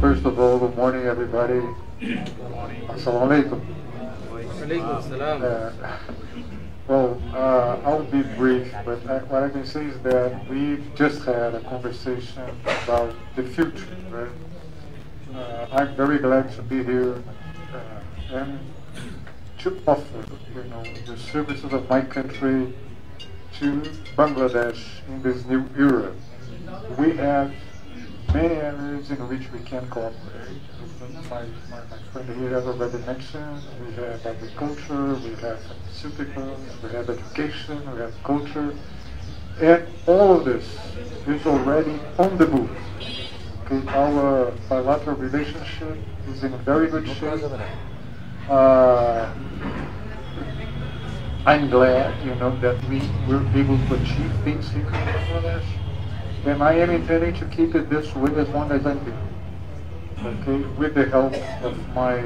First of all, good morning, everybody. Assalamu alaikum. I'll be brief, but what I can say is that we've just had a conversation about the future, right? I'm very glad to be here and to offer, the services of my country to Bangladesh in this new era. We have many areas in which we can cooperate. My friend here has already mentioned, we have agriculture, we have pharmaceuticals, we have education, we have culture, and all of this is already on the move. Okay, our bilateral relationship is in very good shape. I'm glad, that we were able to achieve things here in Bangladesh, and I am intending to keep it this way as long as I'm here. Okay, with the help of my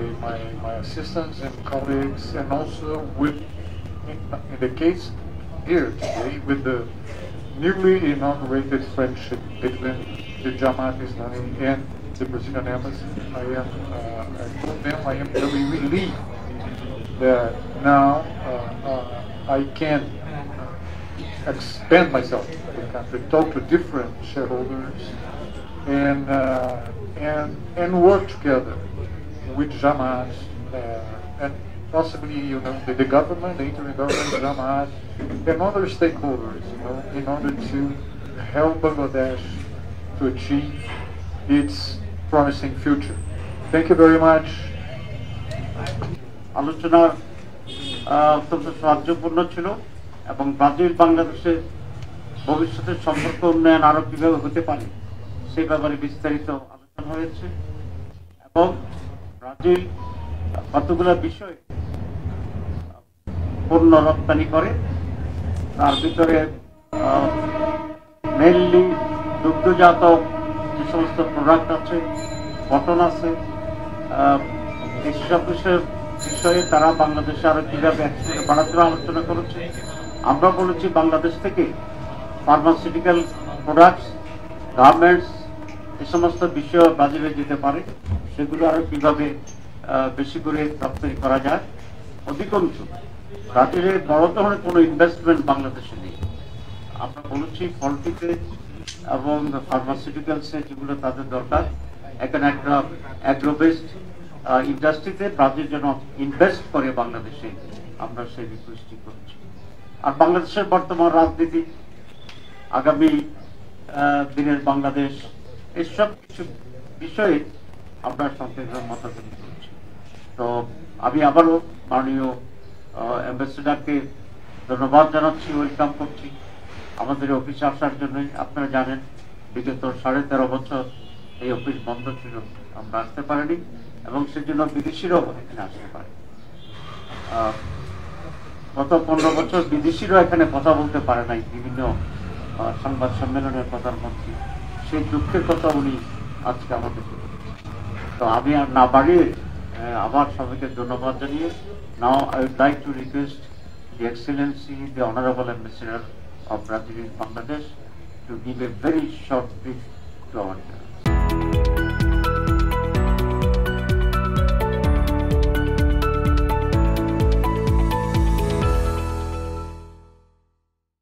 assistants and colleagues, and also with, in the case here today, with the newly inaugurated friendship between the Jamaat Islami and the Brazilian Embassy. I told them I am very relieved that now I can expand myself in the country, talk to different shareholders, and work together with Jamaat and possibly the government, the interim government, Jamaat, and other stakeholders, in order to help Bangladesh to achieve its promising future. Thank you very much. আলোচনা অত্যন্ত সাহায্যপূর্ণ ছিল এবং Brazil বাংলাদেশের ভবিষ্যতের সম্পর্ক উন্নয়ন আরো কিভাবে হতে পারে সেই ব্যাপারে বিস্তারিত আলোচনা হয়েছে এবং ব্রাজিল কতগুলো বিষয় পণ্য রপ্তানি করে, তার ভিতরে মেইনলি দুগ্ধজাত যে সমস্ত প্রোডাক্ট আছে, কটন আছে, এইসব বিষয়ে তারা বাংলাদেশে আরো কিভাবে একসাথে বাড়াতে আলোচনা করেছে। আমরা বলেছি বাংলাদেশ থেকে ফার্মাসিউটিক্যাল প্রোডাক্টস, গার্মেন্টস, এই সমস্ত বিষয় ব্রাজিলে যেতে পারে, সেগুলো আরো কিভাবে বেশি করে রপ্তানি করা যায়। অধিকাংশ ব্রাজিলের বড় ধরনের কোনো ইনভেস্টমেন্ট বাংলাদেশে নেই। আমরা বলেছি পোলট্রিতে এবং ফার্মাসিউটিক্যালসে যেগুলো তাদের দরকার, এখানে একটা অ্যাগ্রো বেসড ইন্ডাস্ট্রিতে ব্রাজিল যেন ইনভেস্ট করে বাংলাদেশে, আমরা সেই রিকোয়েস্টই করছি। আর বাংলাদেশের বর্তমান রাজনীতি, আগামী দিনের বাংলাদেশ, এসব কিছু বিষয়ে আমরা সংক্ষেপে মতামত করছি। তো আমি আবারও মাননীয় অ্যাম্বাসেডরকে ধন্যবাদ জানাচ্ছি, ওয়েলকাম করছি আমাদের অফিসে আসার জন্যই। আপনারা জানেন বিগত 13.5 বছর এই অফিস বন্ধ ছিল, আমরা আসতে পারিনি এবং সেজন্য বিদেশিরাও এখানে আসতে পারে। গত 15 বছর বিদেশিরাও এখানে কথা বলতে পারে নাই বিভিন্ন সংবাদ সম্মেলনের প্রধানমন্ত্রী, সেই দুঃখের কথা উনি আজকে আমাদের। তো আমি আর না বাড়িয়ে আবার সবাইকে ধন্যবাদ জানিয়ে, now I would like to request the excellency, the honourable ambassador of Brazil in Bangladesh to give a very short brief to our